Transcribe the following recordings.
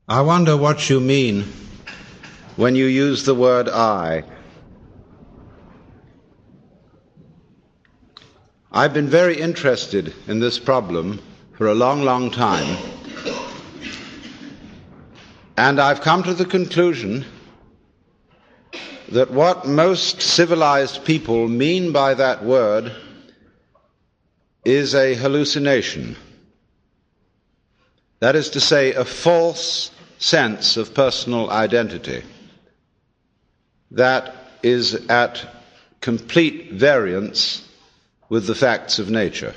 I wonder what you mean when you use the word I. I've been very interested in this problem for a long, long time, and I've come to the conclusion that what most civilized people mean by that word is a hallucination. That is to say, a false sense of personal identity that is at complete variance with the facts of nature.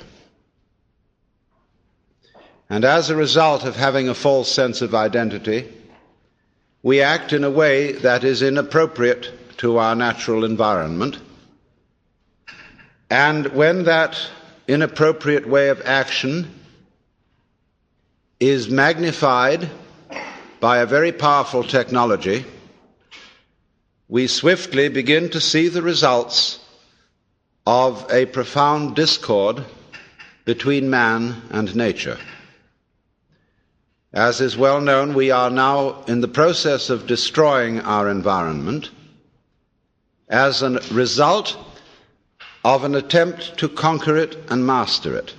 And as a result of having a false sense of identity, we act in a way that is inappropriate to our natural environment. And when that inappropriate way of action is magnified by a very powerful technology, we swiftly begin to see the results of a profound discord between man and nature. As is well known, we are now in the process of destroying our environment as a result of an attempt to conquer it and master it.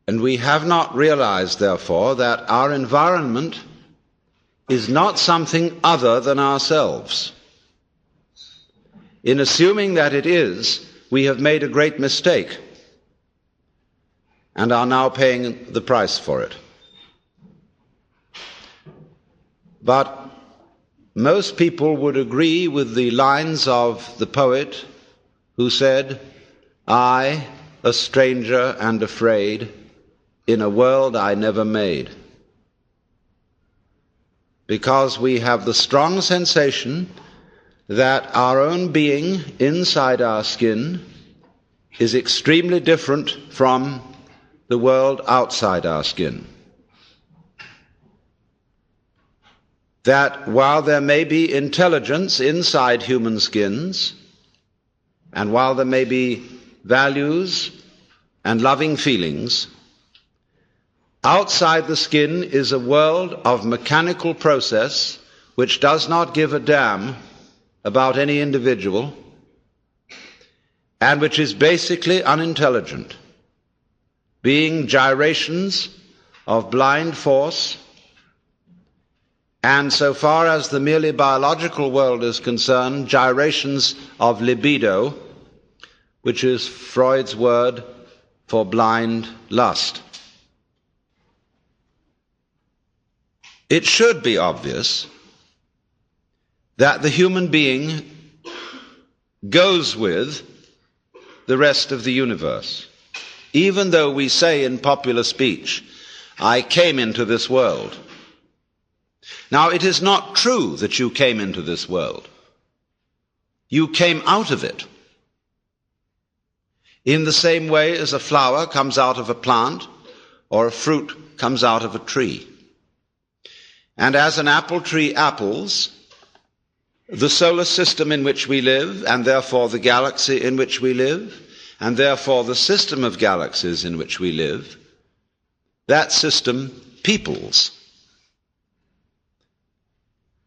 And we have not realized, therefore, that our environment is not something other than ourselves. In assuming that it is, we have made a great mistake and are now paying the price for it. But most people would agree with the lines of the poet who said, "I, a stranger and afraid, in a world I never made." Because we have the strong sensation that our own being inside our skin is extremely different from the world outside our skin. That while there may be intelligence inside human skins, and while there may be values and loving feelings, outside the skin is a world of mechanical process which does not give a damn about any individual and which is basically unintelligent, being gyrations of blind force, and so far as the merely biological world is concerned, gyrations of libido, which is Freud's word for blind lust. It should be obvious that the human being goes with the rest of the universe. Even though we say in popular speech, "I came into this world." Now, it is not true that you came into this world. You came out of it. In the same way as a flower comes out of a plant or a fruit comes out of a tree. And as an apple tree apples, the solar system in which we live, and therefore the galaxy in which we live, and therefore the system of galaxies in which we live, that system peoples.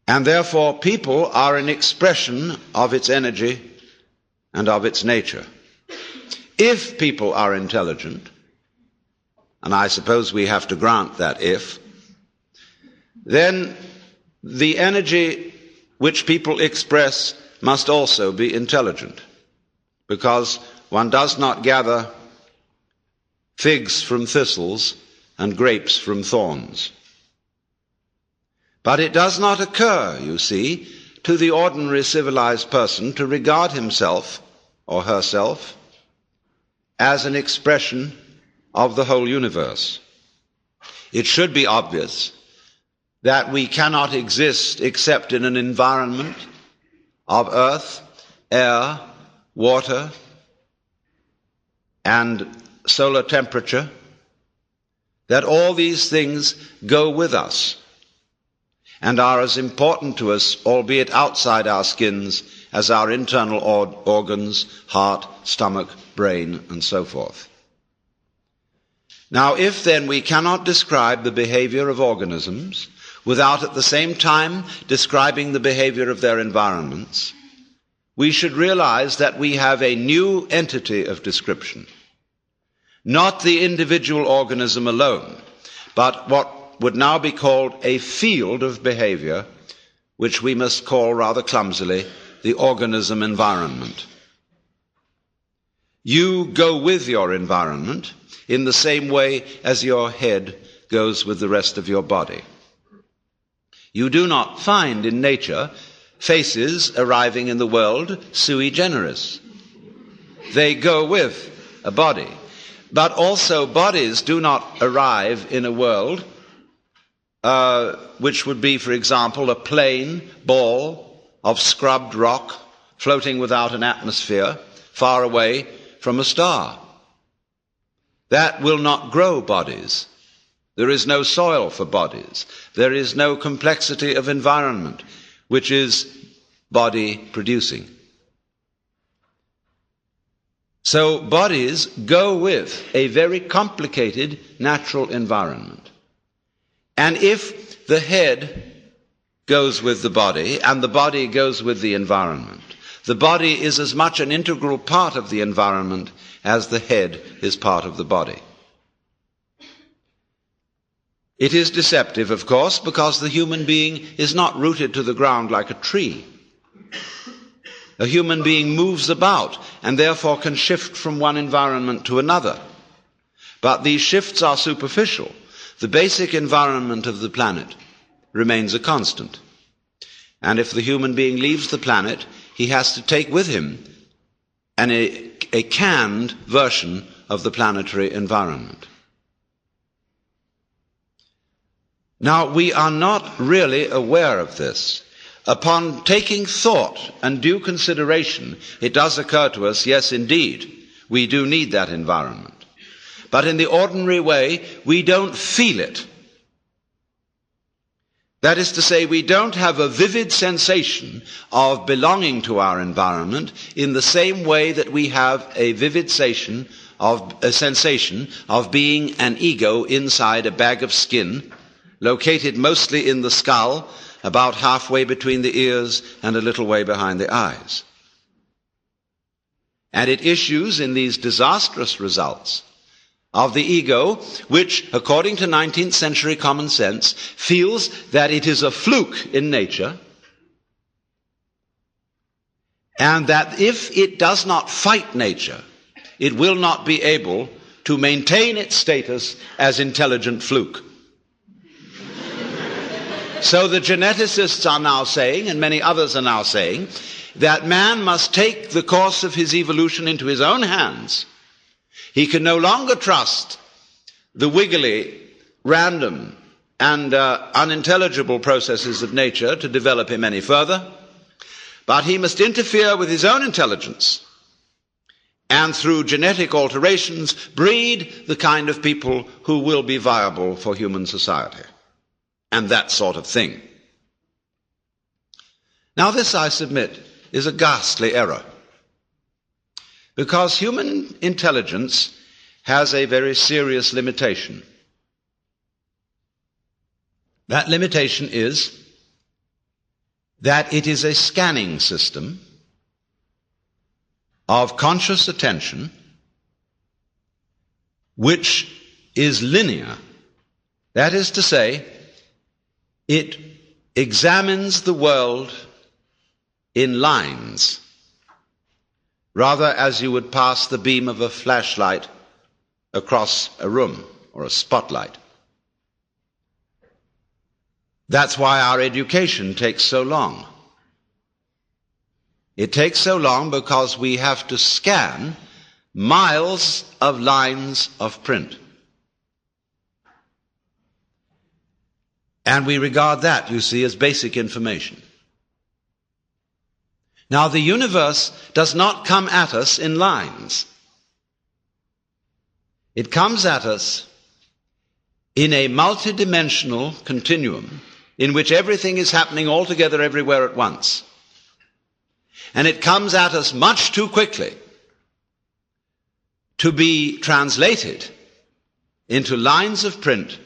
And therefore people are an expression of its energy and of its nature. If people are intelligent, and I suppose we have to grant that if, then the energy which people express must also be intelligent, because one does not gather figs from thistles and grapes from thorns. But it does not occur, you see, to the ordinary civilized person to regard himself or herself as an expression of the whole universe. It should be obvious that we cannot exist except in an environment of earth, air, water, and solar temperature, that all these things go with us and are as important to us, albeit outside our skins, as our internal organs, heart, stomach, brain, and so forth. Now, if then we cannot describe the behavior of organisms without at the same time describing the behavior of their environments, we should realize that we have a new entity of description. Not the individual organism alone, but what would now be called a field of behavior, which we must call rather clumsily the organism environment. You go with your environment in the same way as your head goes with the rest of your body. You do not find in nature faces arriving in the world sui generis. They go with a body. But also bodies do not arrive in a world which would be, for example, a plain ball of scrubbed rock floating without an atmosphere far away from a star. That will not grow bodies. There is no soil for bodies. There is no complexity of environment, which is body producing. So bodies go with a very complicated natural environment. And if the head goes with the body and the body goes with the environment, the body is as much an integral part of the environment as the head is part of the body. It is deceptive, of course, because the human being is not rooted to the ground like a tree. A human being moves about and therefore can shift from one environment to another. But these shifts are superficial. The basic environment of the planet remains a constant. And if the human being leaves the planet, he has to take with him a canned version of the planetary environment. Now, we are not really aware of this. Upon taking thought and due consideration, it does occur to us, yes, indeed, we do need that environment. But in the ordinary way, we don't feel it. That is to say, we don't have a vivid sensation of belonging to our environment in the same way that we have a vivid sensation of being an ego inside a bag of skin, located mostly in the skull, about halfway between the ears and a little way behind the eyes. And it issues in these disastrous results of the ego, which, according to 19th century common sense, feels that it is a fluke in nature, and that if it does not fight nature, it will not be able to maintain its status as intelligent fluke. So the geneticists are now saying, and many others are now saying, that man must take the course of his evolution into his own hands. He can no longer trust the wiggly, random, and unintelligible processes of nature to develop him any further, but he must interfere with his own intelligence and through genetic alterations breed the kind of people who will be viable for human society. And that sort of thing. Now this, I submit, is a ghastly error. Because human intelligence has a very serious limitation. That limitation is that it is a scanning system of conscious attention which is linear. That is to say, it examines the world in lines, rather as you would pass the beam of a flashlight across a room or a spotlight. That's why our education takes so long. It takes so long because we have to scan miles of lines of print. And we regard that, you see, as basic information. Now, the universe does not come at us in lines. It comes at us in a multidimensional continuum in which everything is happening all together everywhere at once. And it comes at us much too quickly to be translated into lines of print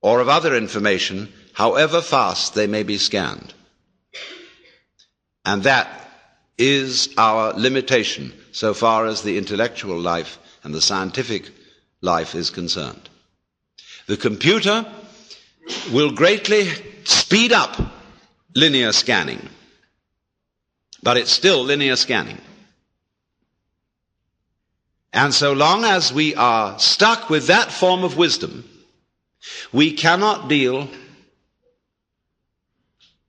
or of other information, however fast they may be scanned. And that is our limitation so far as the intellectual life and the scientific life is concerned. The computer will greatly speed up linear scanning, but it's still linear scanning. And so long as we are stuck with that form of wisdom, we cannot deal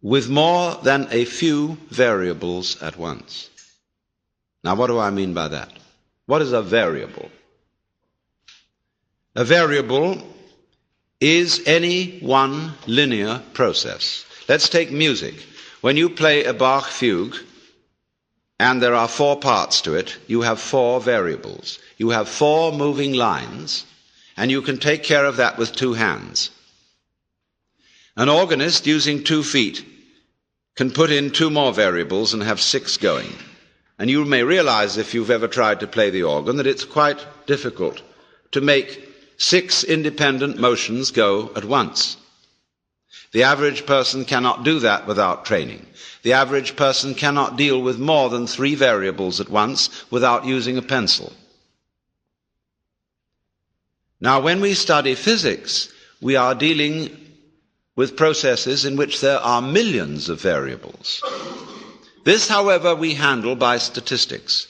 with more than a few variables at once. Now, what do I mean by that? What is a variable? A variable is any one linear process. Let's take music. When you play a Bach fugue, and there are 4 parts to it, you have 4 variables. You have 4 moving lines, and you can take care of that with 2 hands. An organist using 2 feet can put in 2 more variables and have 6 going. And you may realize, if you've ever tried to play the organ, that it's quite difficult to make 6 independent motions go at once. The average person cannot do that without training. The average person cannot deal with more than 3 variables at once without using a pencil. Now, when we study physics, we are dealing with processes in which there are millions of variables. This, however, we handle by statistics,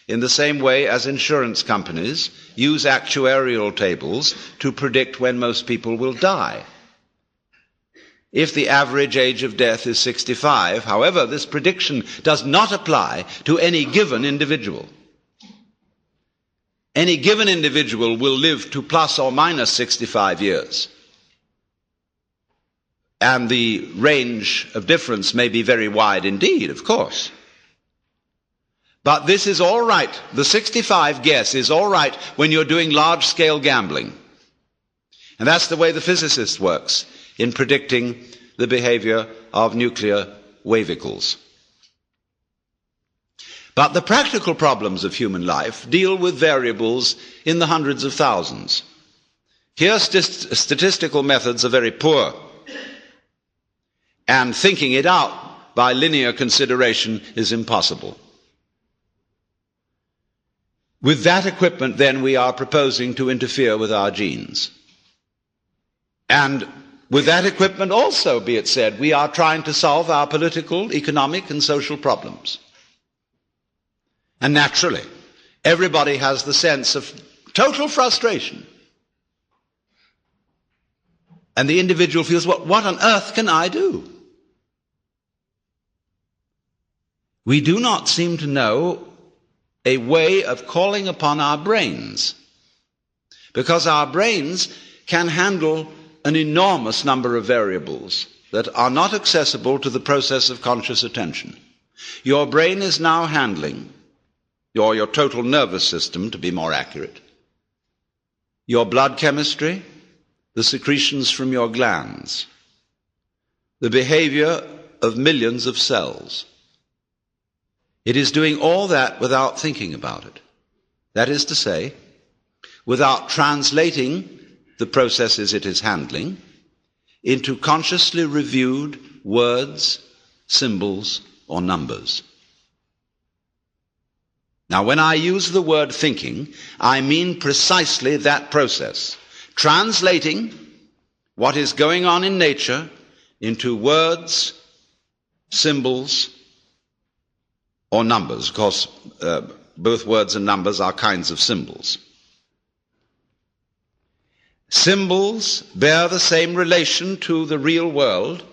in the same way as insurance companies use actuarial tables to predict when most people will die. If the average age of death is 65, however, this prediction does not apply to any given individual. Any given individual will live to plus or minus 65 years. And the range of difference may be very wide indeed, of course. But this is all right. The 65 guess is all right when you're doing large-scale gambling. And that's the way the physicist works in predicting the behavior of nuclear wavicles. But the practical problems of human life deal with variables in the hundreds of thousands. Here, statistical methods are very poor, and thinking it out by linear consideration is impossible. With that equipment, then, we are proposing to interfere with our genes. And with that equipment also, be it said, we are trying to solve our political, economic, and social problems. And naturally, everybody has the sense of total frustration. And the individual feels, well, what on earth can I do? We do not seem to know a way of calling upon our brains, because our brains can handle an enormous number of variables that are not accessible to the process of conscious attention. Your brain is now handling, or your total nervous system, to be more accurate, your blood chemistry, the secretions from your glands, the behavior of millions of cells. It is doing all that without thinking about it. That is to say, without translating the processes it is handling into consciously reviewed words, symbols, or numbers. Now, when I use the word thinking, I mean precisely that process, translating what is going on in nature into words, symbols, or numbers. Of course, both words and numbers are kinds of symbols. Symbols bear the same relation to the real world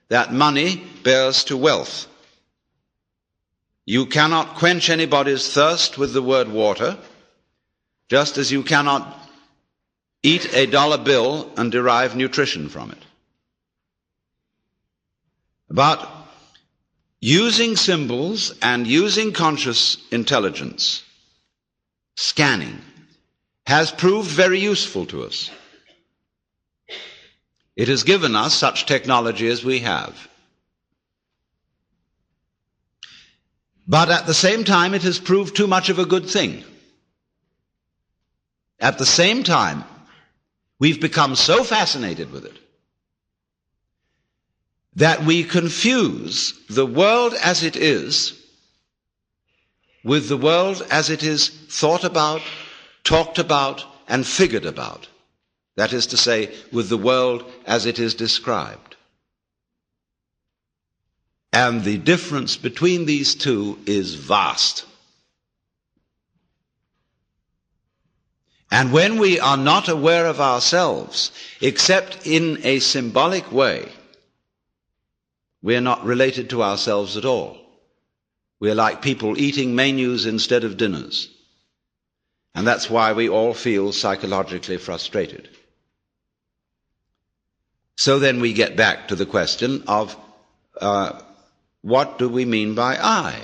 that money bears to wealth. You cannot quench anybody's thirst with the word water, just as you cannot eat a dollar bill and derive nutrition from it. But using symbols and using conscious intelligence, scanning, has proved very useful to us. It has given us such technology as we have. But at the same time, it has proved too much of a good thing. At the same time, We've become so fascinated with it that we confuse the world as it is with the world as it is thought about, talked about, and figured about. That is to say, with the world as it is described. And the difference between these two is vast. And when we are not aware of ourselves, except in a symbolic way, we are not related to ourselves at all. We are like people eating menus instead of dinners. And that's why we all feel psychologically frustrated. So then we get back to the question of what do we mean by I?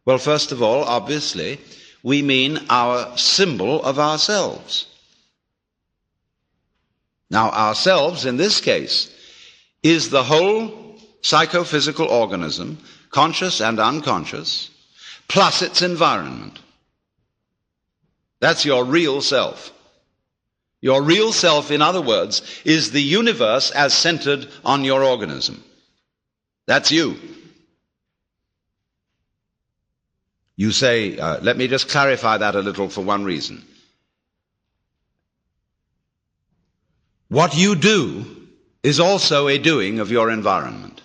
Well, first of all, obviously, we mean our symbol of ourselves. Now, ourselves, in this case, is the whole psychophysical organism, conscious and unconscious, plus its environment. That's your real self. Your real self, in other words, is the universe as centered on your organism. That's you. You say, let me just clarify that a little for one reason. What you do is also a doing of your environment.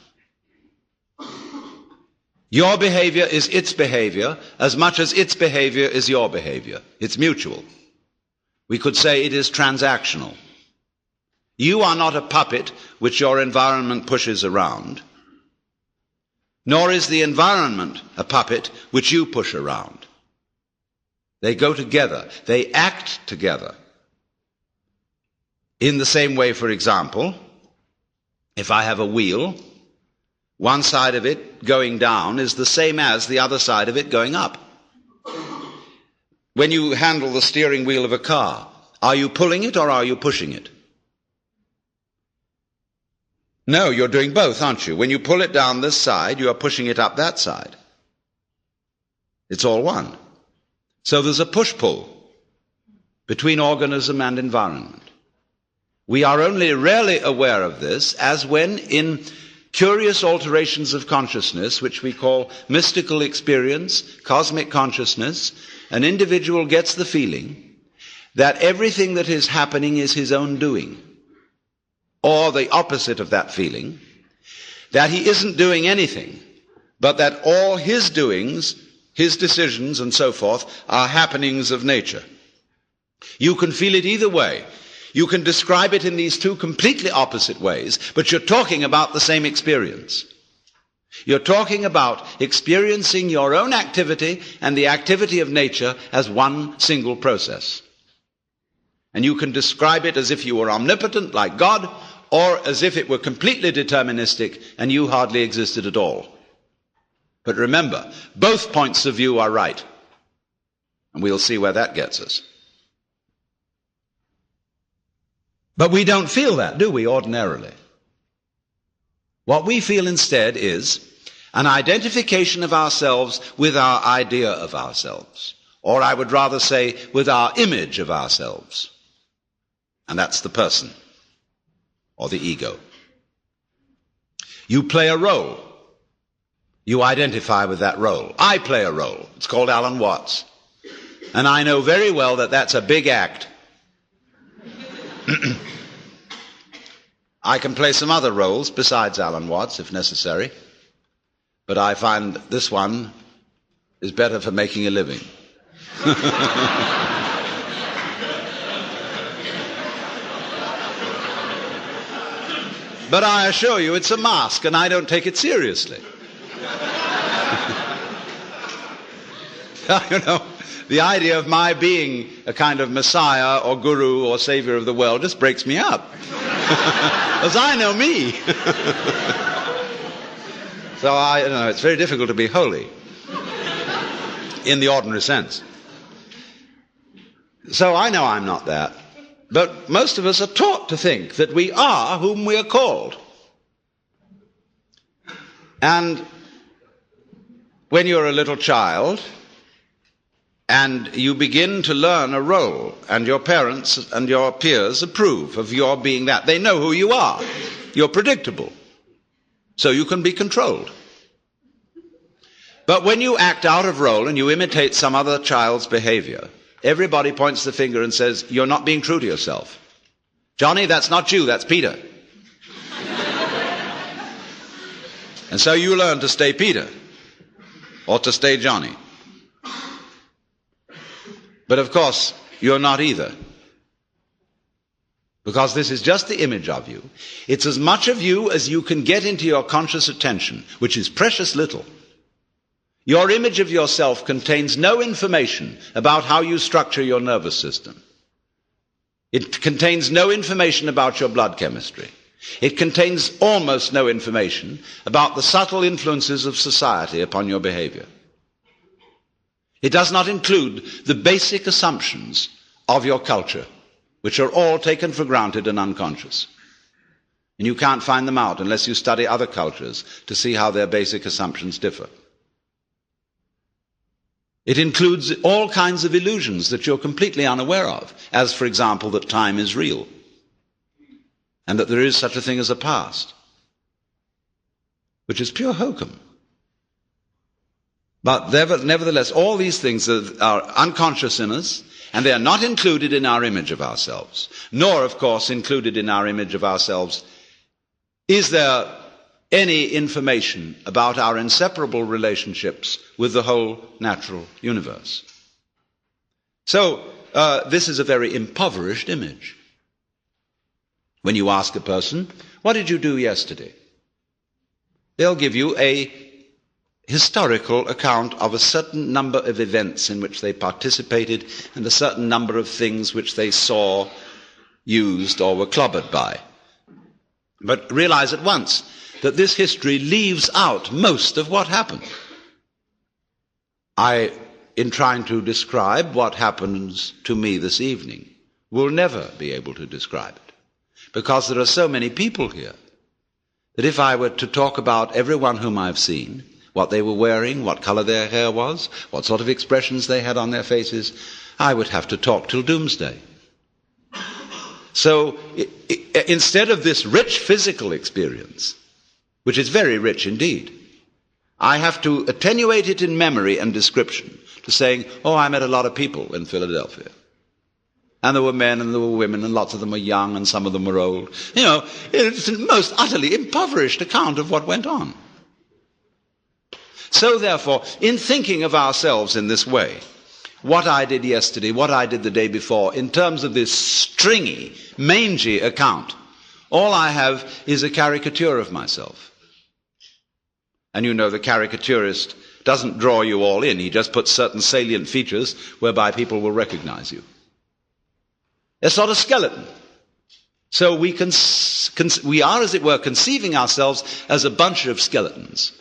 Your behavior is its behavior as much as its behavior is your behavior. It's mutual. We could say it is transactional. You are not a puppet which your environment pushes around, nor is the environment a puppet which you push around. They go together. They act together. In the same way, for example, if I have a wheel, one side of it going down is the same as the other side of it going up. When you handle the steering wheel of a car, are you pulling it or are you pushing it? No, you're doing both, aren't you? When you pull it down this side, you are pushing it up that side. It's all one. So there's a push-pull between organism and environment. We are only rarely aware of this as when in curious alterations of consciousness, which we call mystical experience, cosmic consciousness, an individual gets the feeling that everything that is happening is his own doing. Or the opposite of that feeling, that he isn't doing anything, but that all his doings, his decisions and so forth, are happenings of nature. You can feel it either way. You can describe it in these two completely opposite ways, but you're talking about the same experience. You're talking about experiencing your own activity and the activity of nature as one single process. And you can describe it as if you were omnipotent like God, or as if it were completely deterministic and you hardly existed at all. But remember, both points of view are right. And we'll see where that gets us. But we don't feel that, do we, ordinarily? What we feel instead is an identification of ourselves with our idea of ourselves. Or I would rather say, with our image of ourselves. And that's the person, or the ego. You play a role. You identify with that role. I play a role. It's called Alan Watts. And I know very well that that's a big act. I can play some other roles besides Alan Watts, if necessary. But I find this one is better for making a living. But I assure you, it's a mask, and I don't take it seriously. You know, the idea of my being a kind of messiah or guru or savior of the world just breaks me up. Because I know me. So you know, it's very difficult to be holy in the ordinary sense. So I know I'm not that. But most of us are taught to think that we are whom we are called. And when you're a little child, and you begin to learn a role, and your parents and your peers approve of your being that. They know who you are. You're predictable, so you can be controlled. But when you act out of role and you imitate some other child's behavior, everybody points the finger and says, you're not being true to yourself. Johnny, that's not you, that's Peter. And so you learn to stay Peter, or to stay Johnny. But of course, you're not either. Because this is just the image of you. It's as much of you as you can get into your conscious attention, which is precious little. Your image of yourself contains no information about how you structure your nervous system. It contains no information about your blood chemistry. It contains almost no information about the subtle influences of society upon your behavior. It does not include the basic assumptions of your culture, which are all taken for granted and unconscious. And you can't find them out unless you study other cultures to see how their basic assumptions differ. It includes all kinds of illusions that you're completely unaware of, as, for example, that time is real, and that there is such a thing as a past, which is pure hokum. But nevertheless, all these things are unconscious in us, and they are not included in our image of ourselves, nor, of course, included in our image of ourselves is there any information about our inseparable relationships with the whole natural universe. So, this is a very impoverished image. When you ask a person, what did you do yesterday? They'll give you a historical account of a certain number of events in which they participated and a certain number of things which they saw, used, or were clobbered by. But realize at once that this history leaves out most of what happened. In trying to describe what happens to me this evening, will never be able to describe it, because there are so many people here that if I were to talk about everyone whom I've seen, what they were wearing, what color their hair was, what sort of expressions they had on their faces, I would have to talk till doomsday. So instead of this rich physical experience, which is very rich indeed, I have to attenuate it in memory and description to saying, oh, I met a lot of people in Philadelphia. And there were men and there were women, and lots of them were young and some of them were old. You know, it's a most utterly impoverished account of what went on. So therefore, in thinking of ourselves in this way, what I did yesterday, what I did the day before, in terms of this stringy, mangy account, all I have is a caricature of myself. And you know the caricaturist doesn't draw you all in, he just puts certain salient features whereby people will recognize you. It's not a skeleton. So we are, as it were, conceiving ourselves as a bunch of skeletons.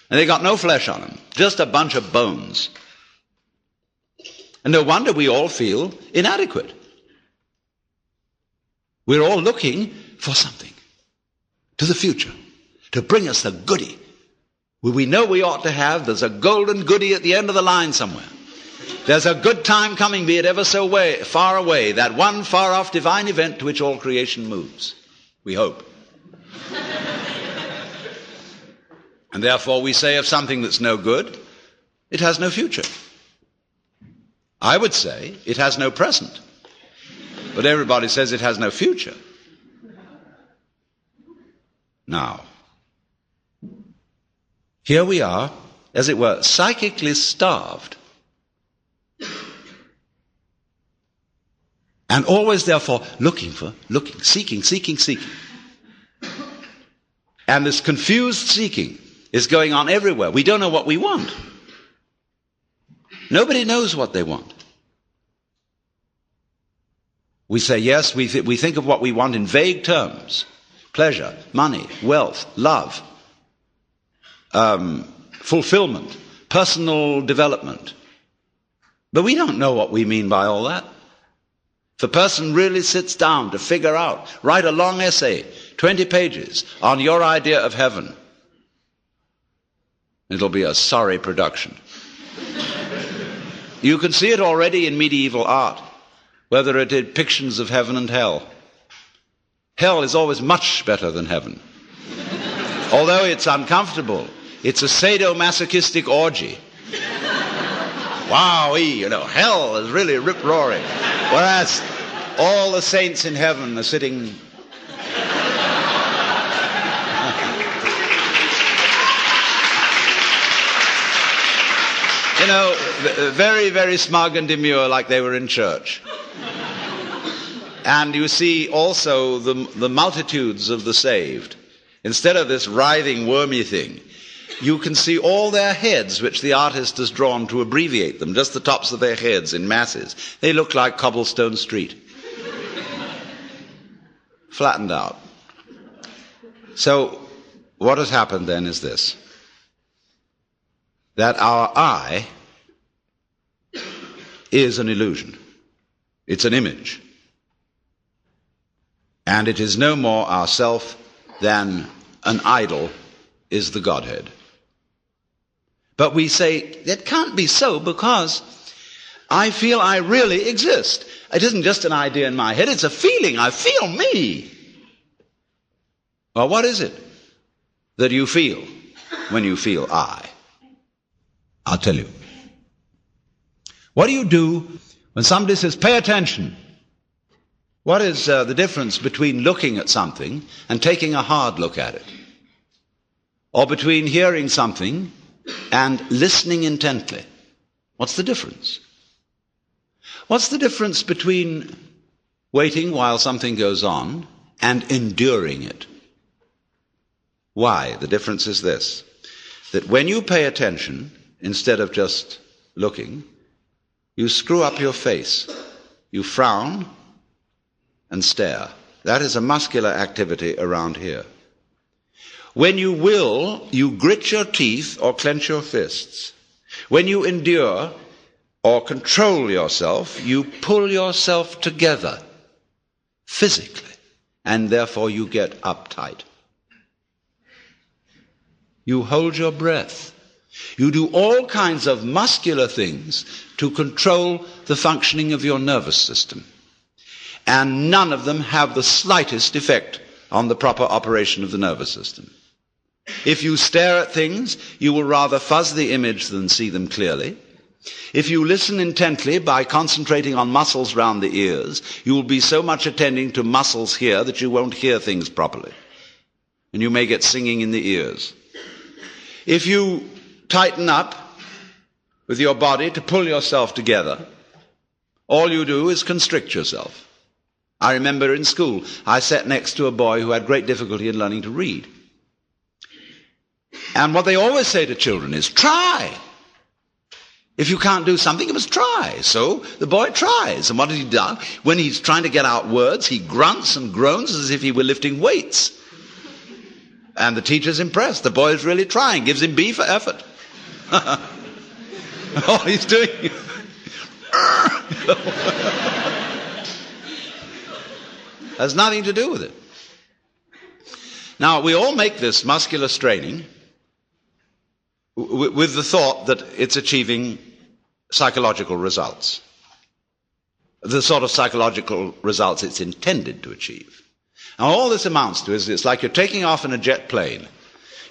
And they got no flesh on them, just a bunch of bones. And no wonder we all feel inadequate. We're all looking for something to the future, to bring us the goodie. We know we ought to have, there's a golden goodie at the end of the line somewhere. There's a good time coming, be it ever so far away, that one far-off divine event to which all creation moves. We hope. And therefore we say of something that's no good, it has no future. I would say it has no present. But everybody says it has no future. Now, here we are, as it were, psychically starved. And always, therefore, looking, seeking. And this confused seeking is going on everywhere. We don't know what we want. Nobody knows what they want. We say, yes, we think of what we want in vague terms. Pleasure, money, wealth, love, fulfillment, personal development. But we don't know what we mean by all that. If a person really sits down to figure out, write a long essay, 20 pages, on your idea of heaven, it'll be a sorry production. You can see it already in medieval art, whether it is depictions of heaven and hell. Hell is always much better than heaven. Although it's uncomfortable, it's a sadomasochistic orgy. Wowee, hell is really rip-roaring. Whereas all the saints in heaven are sitting... very, very smug and demure, like they were in church. And you see also the multitudes of the saved. Instead of this writhing, wormy thing, you can see all their heads, which the artist has drawn to abbreviate them, just the tops of their heads in masses. They look like cobblestone street. Flattened out. So, what has happened then is this. That our eye is an illusion. It's an image. And it is no more ourself than an idol is the Godhead. But we say, it can't be so because I feel I really exist. It isn't just an idea in my head, it's a feeling. I feel me. Well, what is it that you feel when you feel I? I'll tell you. What do you do when somebody says, pay attention? What is the difference between looking at something and taking a hard look at it? Or between hearing something and listening intently? What's the difference? What's the difference between waiting while something goes on and enduring it? Why? The difference is this, that when you pay attention, instead of just looking, you screw up your face, you frown and stare. That is a muscular activity around here. When you will, you grit your teeth or clench your fists. When you endure or control yourself, you pull yourself together physically, and therefore you get uptight. You hold your breath. You do all kinds of muscular things to control the functioning of your nervous system. And none of them have the slightest effect on the proper operation of the nervous system. If you stare at things, you will rather fuzz the image than see them clearly. If you listen intently by concentrating on muscles round the ears, you will be so much attending to muscles here that you won't hear things properly. And you may get singing in the ears. If you tighten up with your body to pull yourself together, all you do is constrict yourself. I remember in school, I sat next to a boy who had great difficulty in learning to read. And what they always say to children is, try. If you can't do something, you must try. So the boy tries. And what has he done? When he's trying to get out words, he grunts and groans as if he were lifting weights. And the teacher's impressed. The boy is really trying. Gives him B for effort. All he's doing... has nothing to do with it. Now, we all make this muscular straining with the thought that it's achieving psychological results. The sort of psychological results it's intended to achieve. Now, all this amounts to is it's like you're taking off in a jet plane.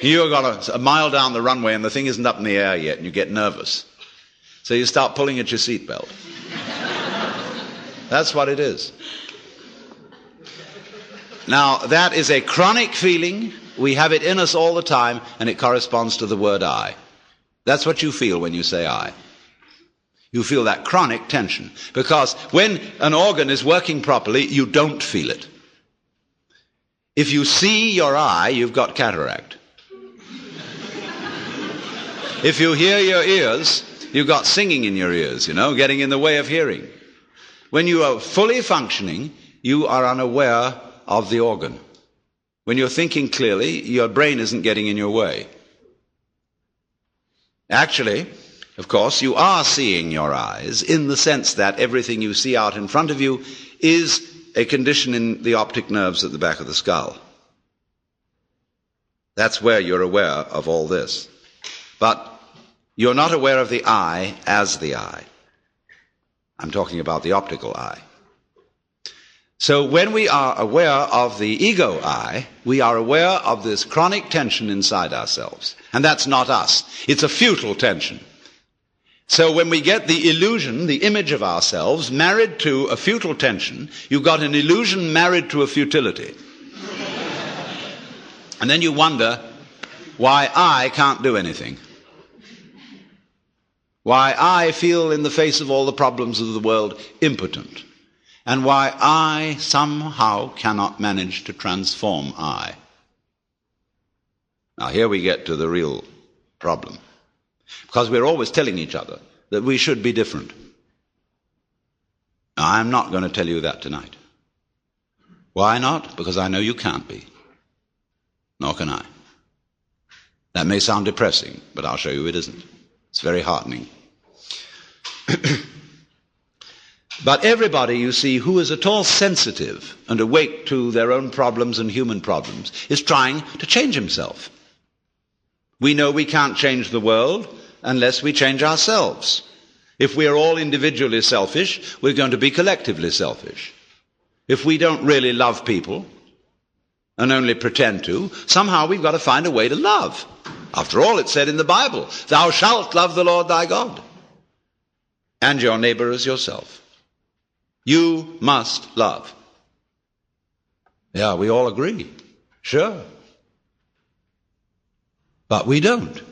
You've got a mile down the runway and the thing isn't up in the air yet and you get nervous. So you start pulling at your seatbelt. That's what it is. Now, that is a chronic feeling. We have it in us all the time, and it corresponds to the word I. That's what you feel when you say I. You feel that chronic tension. Because when an organ is working properly, you don't feel it. If you see your eye, you've got cataract. If you hear your ears, you've got singing in your ears, getting in the way of hearing. When you are fully functioning, you are unaware of the organ. When you're thinking clearly, your brain isn't getting in your way. Actually, of course, you are seeing your eyes in the sense that everything you see out in front of you is a condition in the optic nerves at the back of the skull. That's where you're aware of all this. But you're not aware of the I as the I. I'm talking about the optical eye. So when we are aware of the ego eye, we are aware of this chronic tension inside ourselves. And that's not us. It's a futile tension. So when we get the illusion, the image of ourselves, married to a futile tension, you've got an illusion married to a futility. And then you wonder why I can't do anything. Why I feel in the face of all the problems of the world impotent. And why I somehow cannot manage to transform I. Now here we get to the real problem. Because we're always telling each other that we should be different. Now, I'm not going to tell you that tonight. Why not? Because I know you can't be. Nor can I. That may sound depressing, but I'll show you it isn't. It's very heartening. But everybody, you see, who is at all sensitive and awake to their own problems and human problems is trying to change himself. We know we can't change the world unless we change ourselves. If we are all individually selfish, we're going to be collectively selfish. If we don't really love people and only pretend to, somehow we've got to find a way to love. After all, it said in the Bible, "Thou shalt love the Lord thy God, and your neighbor as yourself." You must love. Yeah, we all agree. Sure. But we don't.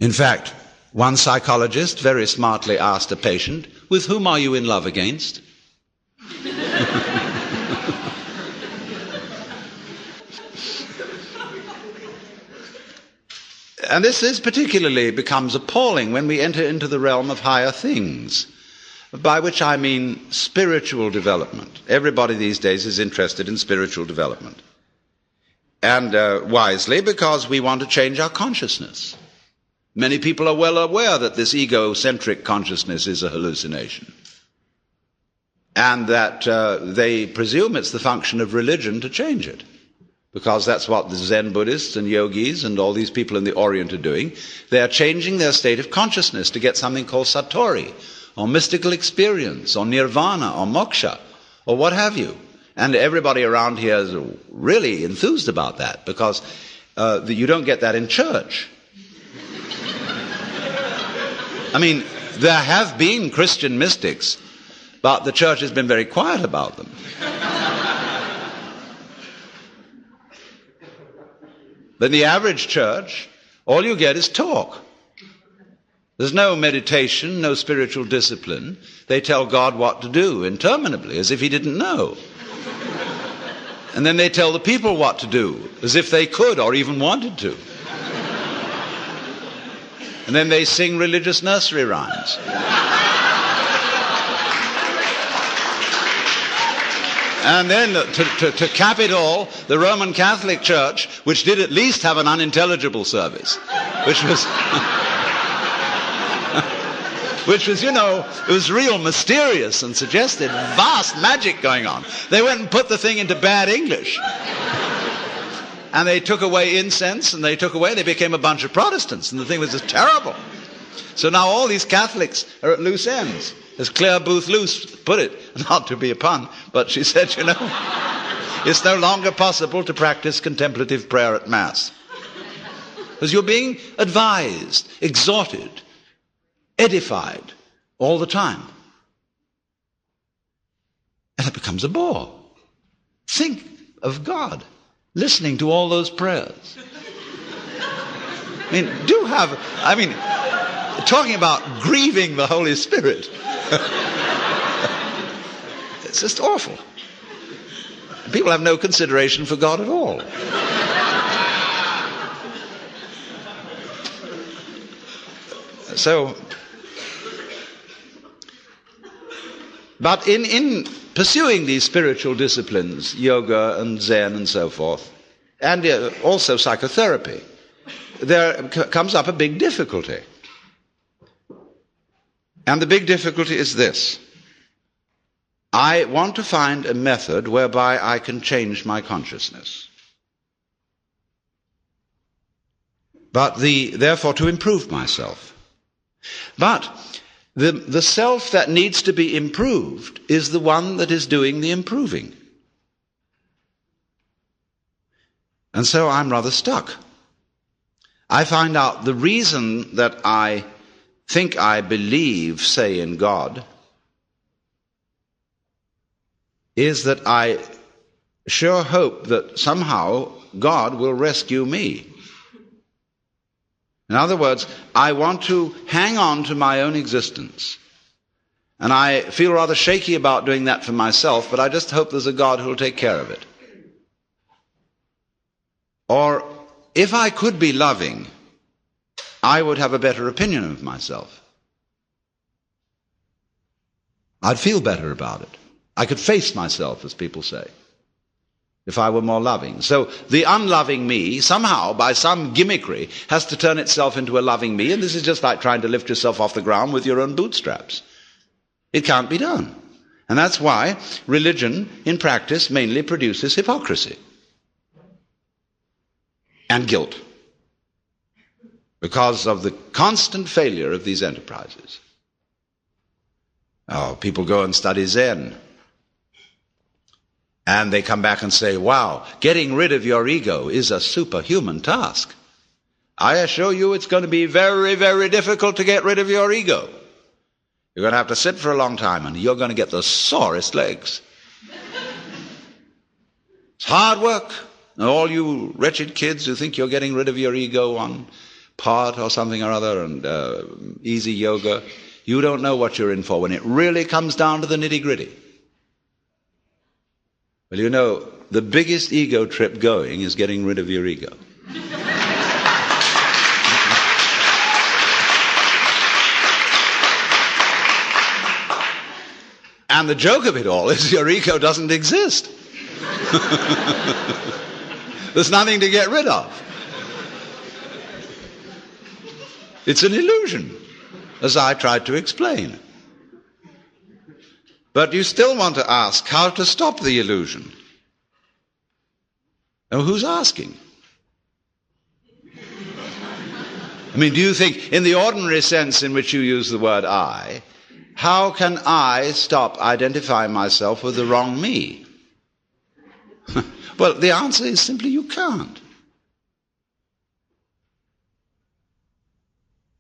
In fact, one psychologist very smartly asked a patient, "With whom are you in love against?" And this particularly becomes appalling when we enter into the realm of higher things, by which I mean spiritual development. Everybody these days is interested in spiritual development. And wisely, because we want to change our consciousness. Many people are well aware that this egocentric consciousness is a hallucination. And that they presume it's the function of religion to change it. Because that's what the Zen Buddhists and yogis and all these people in the Orient are doing. They are changing their state of consciousness to get something called satori, or mystical experience, or nirvana, or moksha, or what have you. And everybody around here is really enthused about that, because you don't get that in church. I mean, there have been Christian mystics, but the church has been very quiet about them. But in the average church, all you get is talk. There's no meditation, no spiritual discipline. They tell God what to do interminably, as if he didn't know. And then they tell the people what to do, as if they could or even wanted to. And then they sing religious nursery rhymes. And then, to cap it all, the Roman Catholic Church, which did at least have an unintelligible service, which was, it was real mysterious and suggested vast magic going on. They went and put the thing into bad English. And they took away incense, and they became a bunch of Protestants, and the thing was just terrible. So now all these Catholics are at loose ends. As Claire Booth Luce put it, not to be a pun, but she said, it's no longer possible to practice contemplative prayer at Mass. Because you're being advised, exhorted, edified all the time. And it becomes a bore. Think of God listening to all those prayers. Talking about grieving the Holy Spirit. It's just awful. People have no consideration for God at all. So, but in pursuing these spiritual disciplines, yoga and Zen and so forth, and also psychotherapy, there comes up a big difficulty. And the big difficulty is this. I want to find a method whereby I can change my consciousness. But therefore to improve myself. But the self that needs to be improved is the one that is doing the improving. And so I'm rather stuck. I find out the reason that I think I believe, say, in God, is that I sure hope that somehow God will rescue me. In other words, I want to hang on to my own existence. And I feel rather shaky about doing that for myself, but I just hope there's a God who will take care of it. Or if I could be loving, I would have a better opinion of myself. I'd feel better about it. I could face myself, as people say, if I were more loving. So the unloving me, somehow, by some gimmickry, has to turn itself into a loving me, and this is just like trying to lift yourself off the ground with your own bootstraps. It can't be done. And that's why religion, in practice, mainly produces hypocrisy and guilt, because of the constant failure of these enterprises. Oh, people go and study Zen, and they come back and say, wow, getting rid of your ego is a superhuman task. I assure you it's going to be very, very difficult to get rid of your ego. You're going to have to sit for a long time, and you're going to get the sorest legs. It's hard work. And all you wretched kids who think you're getting rid of your ego on part or something or other and easy yoga, you don't know what you're in for when it really comes down to the nitty-gritty. Well, you know, the biggest ego trip going is getting rid of your ego. And the joke of it all is your ego doesn't exist. There's nothing to get rid of. It's an illusion, as I tried to explain. But you still want to ask how to stop the illusion. Now, who's asking? I mean, do you think, in the ordinary sense in which you use the word I, how can I stop identifying myself with the wrong me? Well, the answer is simply you can't.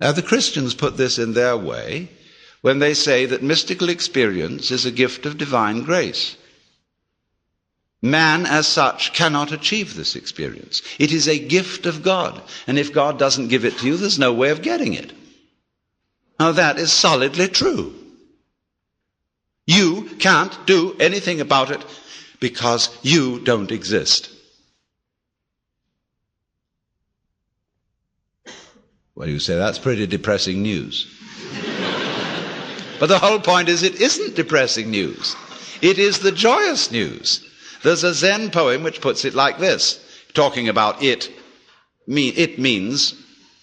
Now, the Christians put this in their way when they say that mystical experience is a gift of divine grace. Man, as such, cannot achieve this experience. It is a gift of God, and if God doesn't give it to you, there's no way of getting it. Now, that is solidly true. You can't do anything about it because you don't exist. Well, you say, that's pretty depressing news. But the whole point is it isn't depressing news. It is the joyous news. There's a Zen poem which puts it like this, talking about it. It means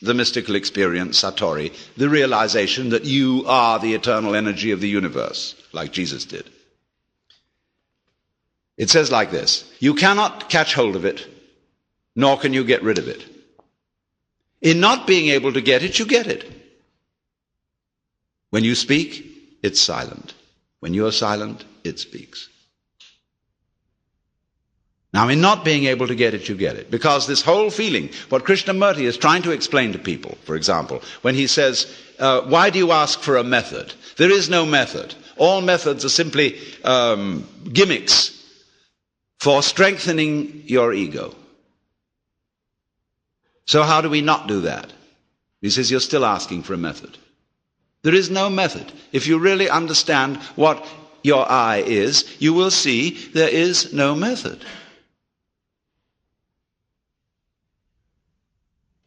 the mystical experience, Satori, the realization that you are the eternal energy of the universe, like Jesus did. It says like this: you cannot catch hold of it, nor can you get rid of it. In not being able to get it, you get it. When you speak, it's silent. When you are silent, it speaks. Now, in not being able to get it, you get it. Because this whole feeling, what Krishnamurti is trying to explain to people, for example, when he says, why do you ask for a method? There is no method. All methods are simply gimmicks for strengthening your ego. So how do we not do that? He says, you're still asking for a method. There is no method. If you really understand what your I is, you will see there is no method.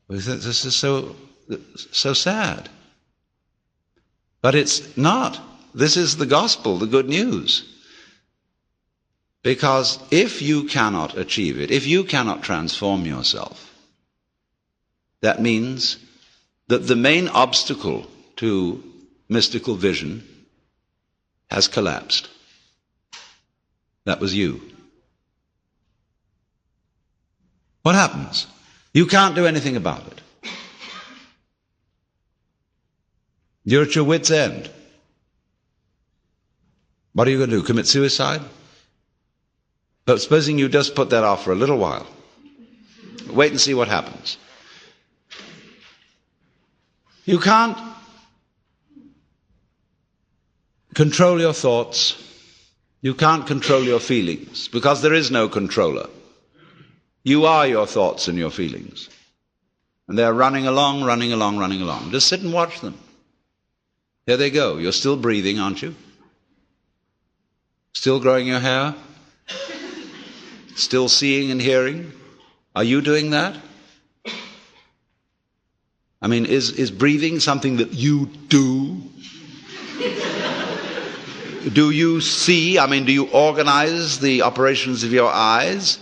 This is so sad. But it's not. This is the gospel, the good news. Because if you cannot achieve it, if you cannot transform yourself, that means that the main obstacle to mystical vision has collapsed. That was you. What happens? You can't do anything about it. You're at your wit's end. What are you going to do? Commit suicide? But supposing you just put that off for a little while. Wait and see what happens. You can't control your thoughts. You can't control your feelings because there is no controller. You are your thoughts and your feelings. And they're running along, running along, running along. Just sit and watch them. Here they go. You're still breathing, aren't you? Still growing your hair? Still seeing and hearing? Are you doing that? I mean, is breathing something that you do? Do you see? I mean, do you organize the operations of your eyes?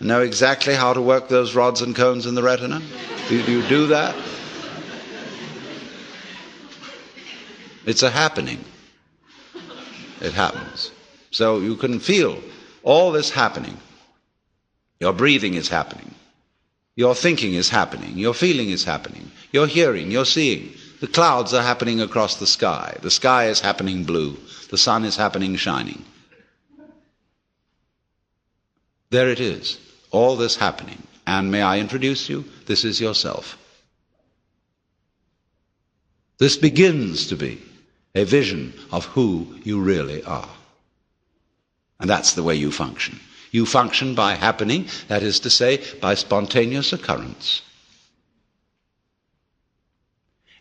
Know exactly how to work those rods and cones in the retina? Do you do that? It's a happening. It happens. So you can feel all this happening. Your breathing is happening. Your thinking is happening. Your feeling is happening. Your hearing, your seeing. The clouds are happening across the sky. The sky is happening blue. The sun is happening shining. There it is. All this happening. And may I introduce you? This is yourself. This begins to be a vision of who you really are. And that's the way you function. You function by happening, that is to say, by spontaneous occurrence.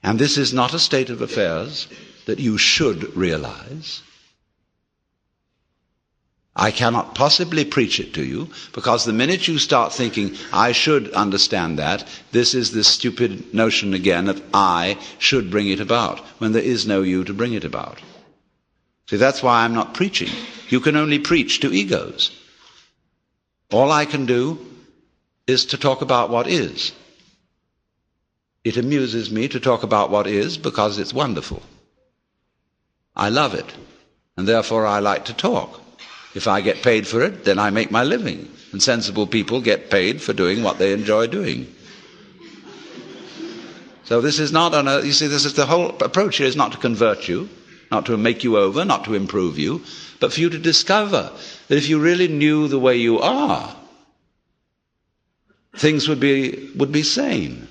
And this is not a state of affairs that you should realize. I cannot possibly preach it to you, because the minute you start thinking, I should understand that, this is this stupid notion again that I should bring it about, when there is no you to bring it about. See, that's why I'm not preaching. You can only preach to egos. All I can do is to talk about what is. It amuses me to talk about what is because it's wonderful. I love it, and therefore I like to talk. If I get paid for it, then I make my living. And sensible people get paid for doing what they enjoy doing. So this is not you see, this is the whole approach here is not to convert you, not to make you over, not to improve you, but for you to discover that if you really knew the way you are, things would be sane.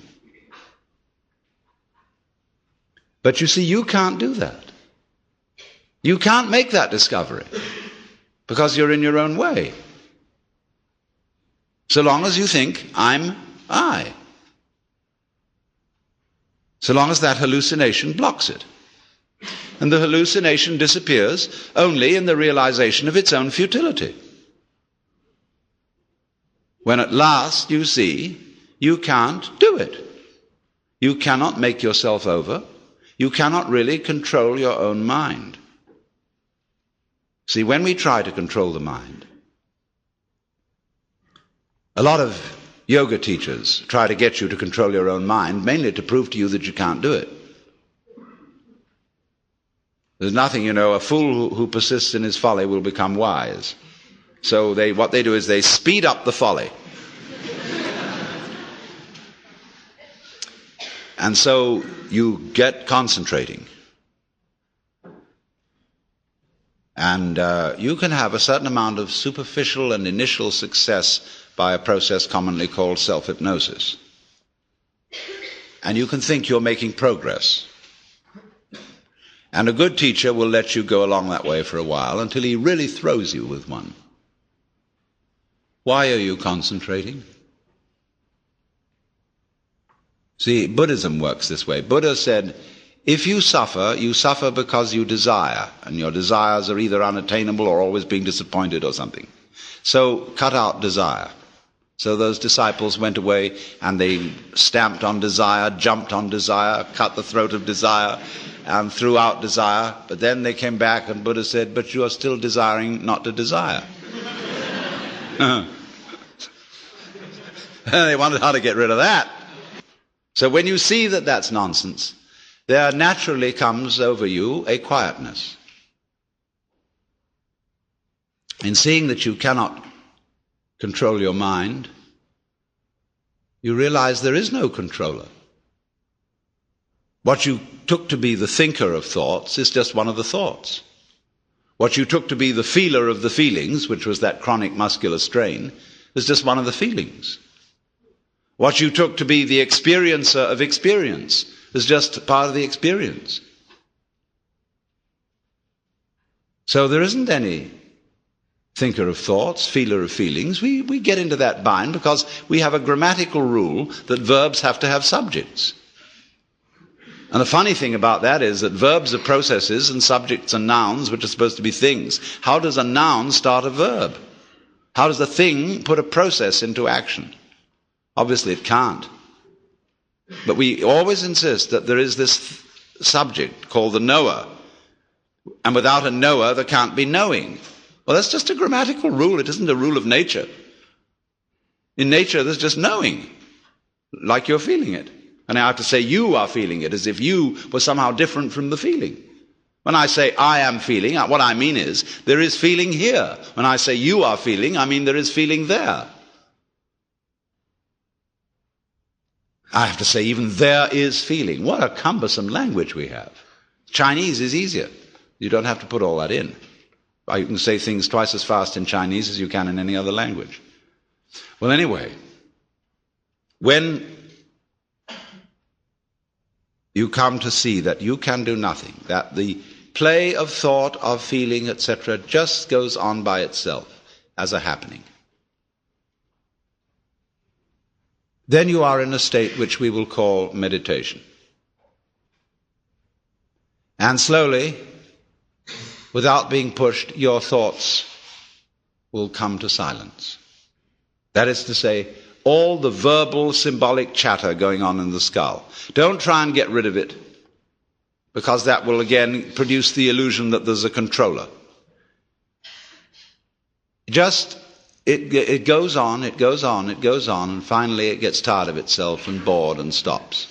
But you see, you can't do that. You can't make that discovery. Because you're in your own way. So long as you think, I'm I. So long as that hallucination blocks it. And the hallucination disappears only in the realization of its own futility. When at last you see, you can't do it. You cannot make yourself over. You cannot really control your own mind. See, when we try to control the mind, a lot of yoga teachers try to get you to control your own mind, mainly to prove to you that you can't do it. There's nothing, a fool who persists in his folly will become wise. So what they do is they speed up the folly. And so you get concentrating. And you can have a certain amount of superficial and initial success by a process commonly called self-hypnosis. And you can think you're making progress. And a good teacher will let you go along that way for a while until he really throws you with one. Why are you concentrating? See, Buddhism works this way. Buddha said, if you suffer because you desire, and your desires are either unattainable or always being disappointed or something. So cut out desire. So those disciples went away and they stamped on desire, jumped on desire, cut the throat of desire, and threw out desire. But then they came back and Buddha said, but you are still desiring not to desire. They wondered how to get rid of that. So when you see that that's nonsense, there naturally comes over you a quietness. In seeing that you cannot control your mind, you realize there is no controller. What you took to be the thinker of thoughts is just one of the thoughts. What you took to be the feeler of the feelings, which was that chronic muscular strain, is just one of the feelings. What you took to be the experiencer of experience is just part of the experience. So there isn't any thinker of thoughts, feeler of feelings. We get into that bind because we have a grammatical rule that verbs have to have subjects. And the funny thing about that is that verbs are processes and subjects are nouns, which are supposed to be things. How does a noun start a verb? How does a thing put a process into action? Obviously it can't. But we always insist that there is this subject called the knower. And without a knower, there can't be knowing. Well, that's just a grammatical rule. It isn't a rule of nature. In nature, there's just knowing, like you're feeling it. And I have to say you are feeling it, as if you were somehow different from the feeling. When I say I am feeling, what I mean is there is feeling here. When I say you are feeling, I mean there is feeling there. I have to say even there is feeling. What a cumbersome language we have. Chinese is easier. You don't have to put all that in. You can say things twice as fast in Chinese as you can in any other language. Well, anyway, when you come to see that you can do nothing, that the play of thought, of feeling, etc., just goes on by itself as a happening, then you are in a state which we will call meditation. And slowly, without being pushed, your thoughts will come to silence. That is to say, all the verbal, symbolic chatter going on in the skull. Don't try and get rid of it, because that will again produce the illusion that there's a controller. Just, it goes on, it goes on, it goes on, and finally it gets tired of itself and bored and stops.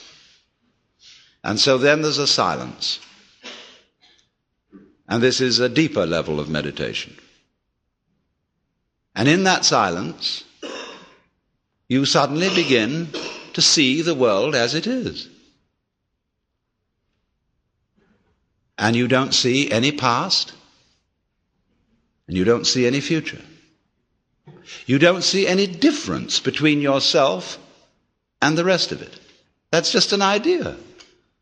And so then there's a silence. And this is a deeper level of meditation. And in that silence, you suddenly begin to see the world as it is. And you don't see any past, and you don't see any future. You don't see any difference between yourself and the rest of it. That's just an idea.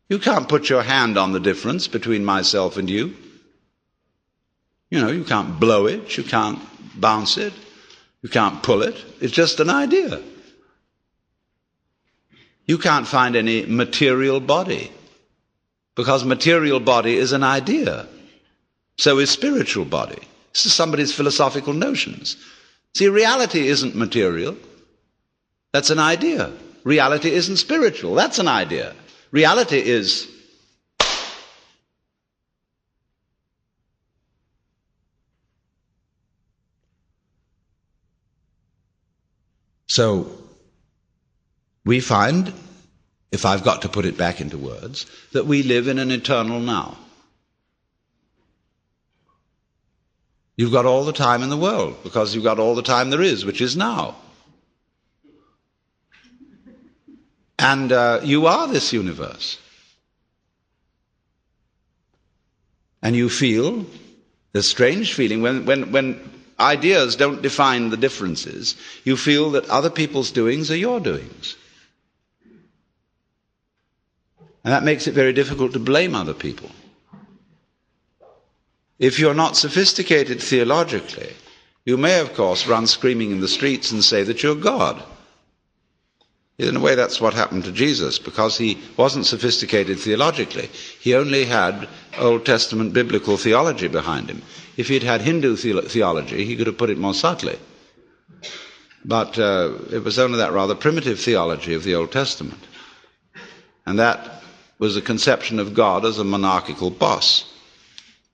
You can't put your hand on the difference between myself and you. You know, you can't blow it, you can't bounce it, you can't pull it. It's just an idea. You can't find any material body, because material body is an idea. So is spiritual body. This is somebody's philosophical notions. See, reality isn't material. That's an idea. Reality isn't spiritual. That's an idea. Reality is so we find, if I've got to put it back into words, that we live in an eternal now. You've got all the time in the world, because you've got all the time there is, which is now. And you are this universe. And you feel this strange feeling when ideas don't define the differences, you feel that other people's doings are your doings. And that makes it very difficult to blame other people. If you're not sophisticated theologically, you may, of course, run screaming in the streets and say that you're God. In a way, that's what happened to Jesus, because he wasn't sophisticated theologically. He only had Old Testament biblical theology behind him. If he'd had Hindu theology, he could have put it more subtly. But it was only that rather primitive theology of the Old Testament. And that was a conception of God as a monarchical boss.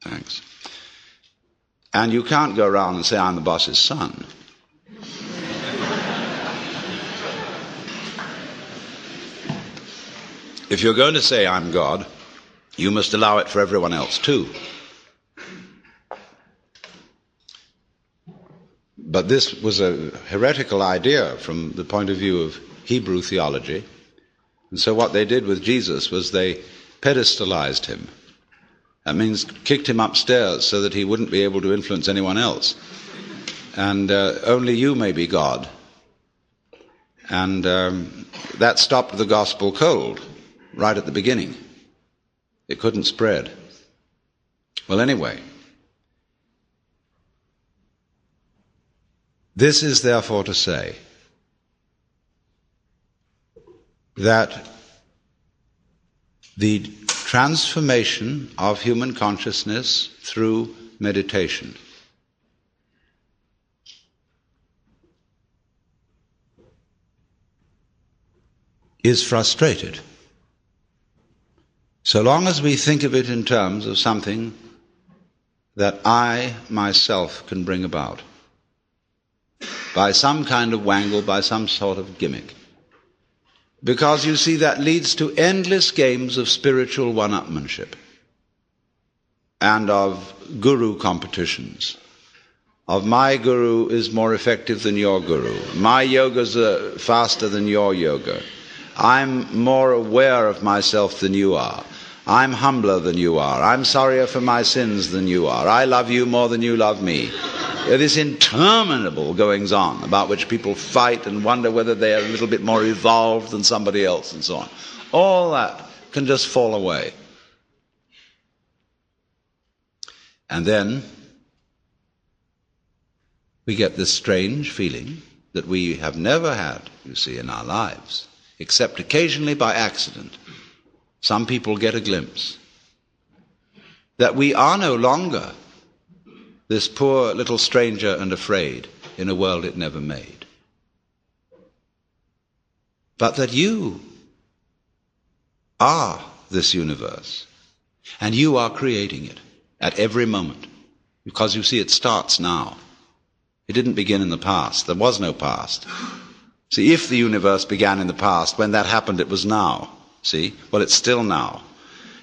Thanks. And you can't go around and say, I'm the boss's son. If you're going to say I'm God, you must allow it for everyone else too. But this was a heretical idea from the point of view of Hebrew theology. And so what they did with Jesus was they pedestalized him. That means kicked him upstairs so that he wouldn't be able to influence anyone else. And only you may be God. And that stopped the gospel cold right at the beginning. It couldn't spread. Well, anyway, this is therefore to say that the transformation of human consciousness through meditation is frustrated so long as we think of it in terms of something that I myself can bring about by some kind of wangle, by some sort of gimmick. Because you see, that leads to endless games of spiritual one-upmanship and of guru competitions. Of my guru is more effective than your guru. My yoga's faster than your yoga. I'm more aware of myself than you are. I'm humbler than you are. I'm sorrier for my sins than you are. I love you more than you love me. This interminable goings-on about which people fight and wonder whether they are a little bit more evolved than somebody else and so on. All that can just fall away. And then we get this strange feeling that we have never had, you see, in our lives, except occasionally by accident. Some people get a glimpse that we are no longer this poor little stranger and afraid in a world it never made, but that you are this universe, and you are creating it at every moment, because you see, it starts now. It didn't begin in the past. There was no past. See, if the universe began in the past, when that happened, it was now. See? Well, it's still now.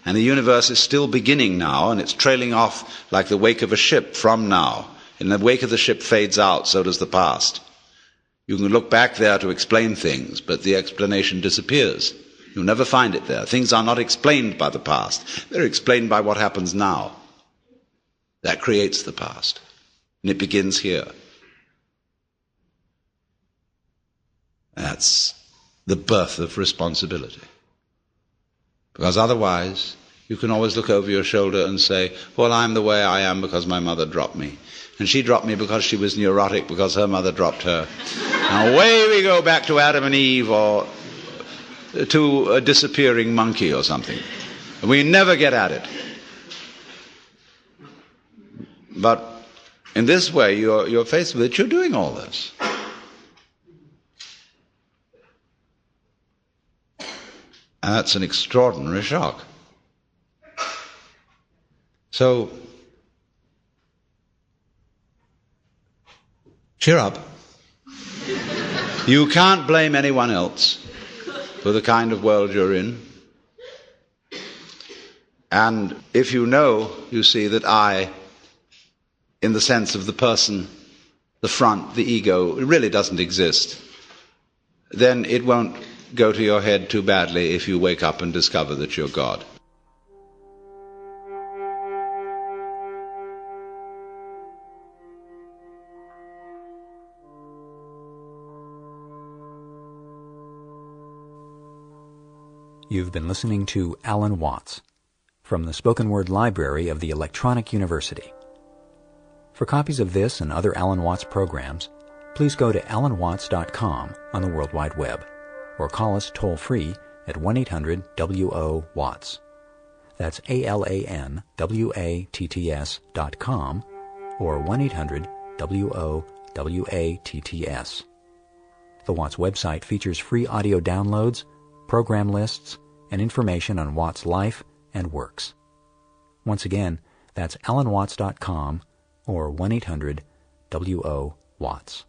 And the universe is still beginning now, and it's trailing off like the wake of a ship from now. And the wake of the ship fades out, so does the past. You can look back there to explain things, but the explanation disappears. You'll never find it there. Things are not explained by the past. They're explained by what happens now. That creates the past. And it begins here. That's the birth of responsibility. Because otherwise, you can always look over your shoulder and say, well, I'm the way I am because my mother dropped me. And she dropped me because she was neurotic because her mother dropped her. And away we go back to Adam and Eve or to a disappearing monkey or something. And we never get at it. But in this way, you're faced with it. You're doing all this. And that's an extraordinary shock. So, cheer up. You can't blame anyone else for the kind of world you're in. And if you know, you see, that I, in the sense of the person, the front, the ego, it really doesn't exist, then it won't go to your head too badly if you wake up and discover that you're God. You've been listening to Alan Watts from the Spoken Word Library of the Electronic University. For copies of this and other Alan Watts programs, please go to alanwatts.com on the World Wide Web, or call us toll-free at 1-800-WO-WATTS. That's ALANWATTS.com or 1-800-WO-WATTS. The Watts website features free audio downloads, program lists, and information on Watts' life and works. Once again, that's alanwatts.com or 1-800-WO-WATTS.